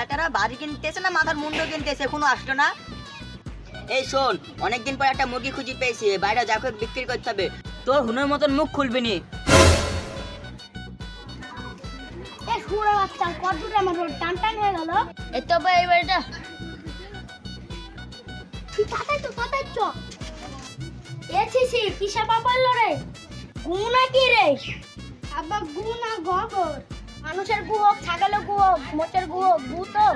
বেটারা বাড়ি কিনতেছে না মাথার মুন্ডো কিনতেছে, এখনো আসলো না। এই শোন, অনেকদিন পর একটা মুরগি খুঁজি পেয়েছি, বাইরে যাকে বিক্রি করতে হবে। তোর হুনের মতন মুখ খুলবি নি। এ শুয়োরের বাচ্চা, কত দূরে আমার রোড টান টান হয়ে গেল। এই তো ভাই, এই বাড়িটা তুই তাতাই চ। এছিছি কিসা পাপাল রে, গুনা কি রে? আব্বা গুনা গোবর, মানুষের গু হোক, ছাগলের গু হোক, মোচের গু হোক, গু তো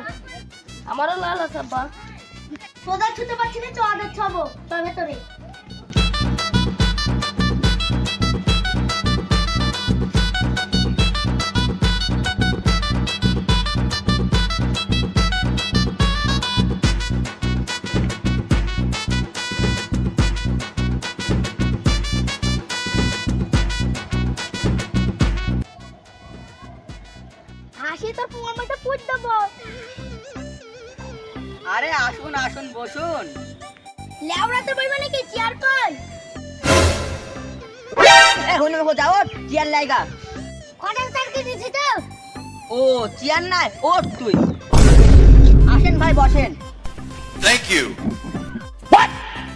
আমারও লাল আছে আব্বা। তোদের ছুতে পারছি না, চ আদের ছবো তোর ভেতরে। হাসি তোর পুঙ্গার মধ্যে পুঁত দেবো। আরে আসুন আসুন, বসুন। লেওড়াতে বইবে নাকি, চেয়ার কই? এ হুনে মে যাও, চেয়ার লাইগা। কটার সারকে দিছি তো? ও চেয়ার নাই, ওঠ তুই। আসেন ভাই, বসেন। Thank you.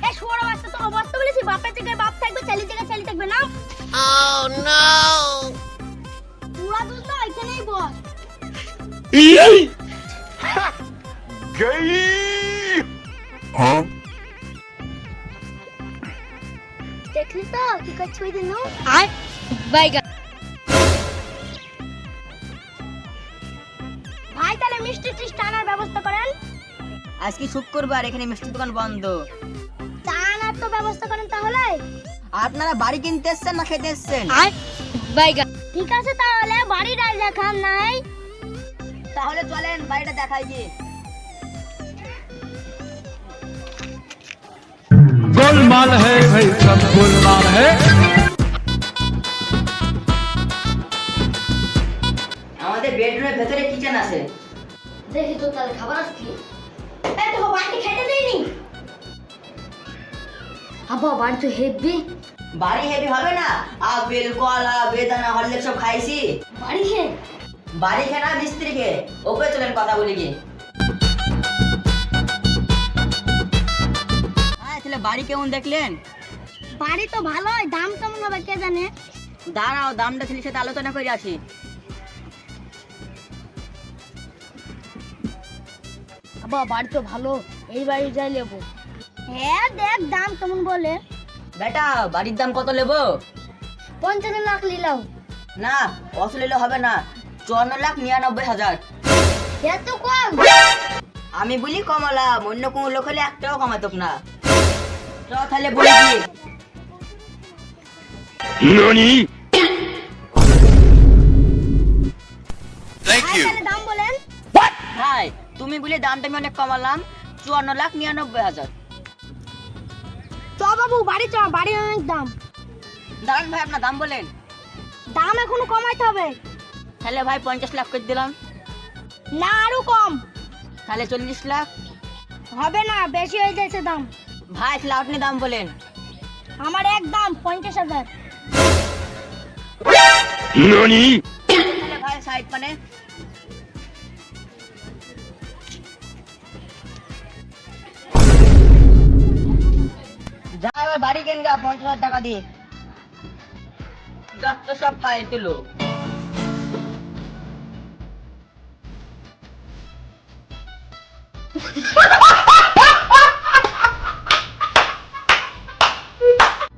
এ শুয়োরের বাচ্চা, তো অবস্থা বলেছি, বাপের জায়গায় বাপ থাকবে, ছেলের জায়গায় ছেলে থাকবে না। Oh no. পুরা দুধ তো এখানেই বস। Gay. Huh? দেখলি তো কি করছে ওই দিন? আয় বাইগা ভাই, তাহলে মিষ্টি টিষ্টি আনার ব্যবস্থা করেন। আজকে শুক্রবার, এখানে মিষ্টির দোকান বন্ধ। চা আনার তো ব্যবস্থা করেন তাহলে। আপনারা বাড়ি কিনতে এসছেন না খেতে এসছেন? আয় বাইগা ঠিক আছে, তাহলে বাড়িটা দেখান নাই। তাহলে চলেন বাড়িটা দেখাই গিয়ে। गोलमाल है भाई, सब गोलमाल है। আমাদের বেডরুমের ভেতরে কিচেন আছে। দেখি তো তাহলে খাবার আসছে। এই তো বাড়ি খেতে দেইনি। আব্বা বাড়ি তো হেভি। বাড়ি হেভি হবে না, আপেল কলা বেদানা হরলিক্স সব খাইছি। বাড়ি খেয়ে বাড়ি খেয়ে না, মিস্ত্রি খেয়ে। ওপরে চলেন কথা বলি গিয়ে। হ্যাঁ, তাহলে বাড়ি কেমন দেখলেন? বাড়ি তো ভালোই, দাম কেমন হবে কে জানে। দাঁড়াও, দামটা ছেলের সাথে আলোচনা করে আসি। আব্বা বাড়ি তো ভালো, এই বাড়ি যাই নেবো। হ্যাঁ দেখ দাম কেমন বলে। বেটা, বাড়ির দাম কত নেবো? 55 লাখ নিলাও। না, অত নিলে হবে না, 54,99,000। এত কম? আমি বলি কমালাম, অন্য কোনো লোক হলে একটাও কমাতক না। চ তাহলে বলি কি। Nani? Thank you. তাহলে দাম বলেন। ভাই, তুমি বলি দামটা আমি অনেক কমালাম, 54,99,000। চ বাবু বাড়ি চ, বাড়ি অনেক দাম। দাঁড়ান ভাই, আপনার দাম বলেন। দাম এখনো কমাইতে হবে। তাহলে ভাই 50 লাখ করে দিলাম। না আরো কম তাহলে 40 লাখ। হবে না, বেশি হয়ে যাচ্ছে দাম। ভাই তাহলে আপনি দাম বলেন। আমার এক দাম 50,000। Nani? তাহলে ভাই সাইড মানে। যা এবার বাড়ি কেন গা 50,000 টাকা দিয়ে। যত সব ফাইল তুলো।